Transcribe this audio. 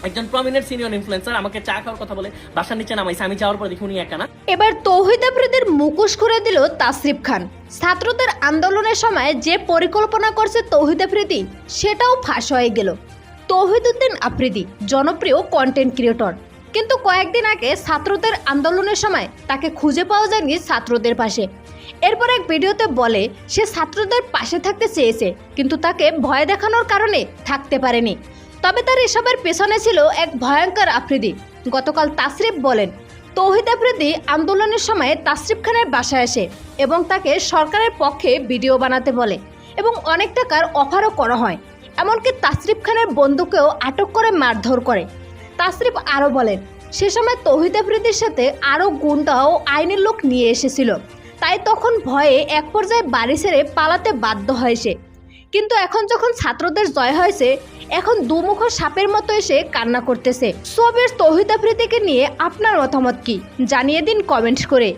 একজন prominent senior influencer আমাকে চা খাওয়ার কথা বলে বাসার নিচে নামাইছে, আমি যাওয়ার পর দেখি উনি একা না। এবার তৌহিদ আফ্রিদির মুখোশ খুলে দিল তাসরিফ খান। ছাত্রদের আন্দোলনের সময় যে পরিকল্পনা করছে তৌহিদ আফ্রিদি সেটাও ফাঁস হয়ে গেল। তৌহিদউদ্দিন আফ্রিদি জনপ্রিয় কন্টেন্ট ক্রিয়েটর, কিন্তু কয়েকদিন আগে ছাত্রদের আন্দোলনের সময় তাকে খুঁজে পাওয়া যায়নি ছাত্রদের পাশে। এরপর এক ভিডিওতে বলে সে ছাত্রদের পাশে থাকতে চেয়েছে, কিন্তু তাকে ভয় দেখানোর কারণে থাকতে পারেনি। তবে তার এসবের পেছনে ছিল এক ভয়ঙ্কর আফ্রিদি। গতকাল তাসরিফ বলেন, তৌহিদ আফ্রিদি আন্দোলনের সময় তাসরিফ খানের বাসায় আসে এবং তাকে সরকারের পক্ষে ভিডিও বানাতে বলে এবং অনেক টাকার অফারও করা হয়। এমনকি তাসরিফ খানের বন্ধুকেও আটক করে মারধর করে। তাসরিফ আরও বলেন, সে সময় তৌহিদ আফ্রিদির সাথে আরও গুন্ডা ও আইনের লোক নিয়ে এসেছিল, তাই তখন ভয়ে এক পর্যায়ে বাড়ি ছেড়ে পালাতে বাধ্য হয় সে। কিন্তু এখন যখন ছাত্রদের জয় হয়েছে, এখন দুমুখ সাপের মতো এসে কান্না করতেছে। সবের তৌহিদ আফ্রিদিকে নিয়ে আপনার মতামত কি জানিয়ে দিন কমেন্ট করে।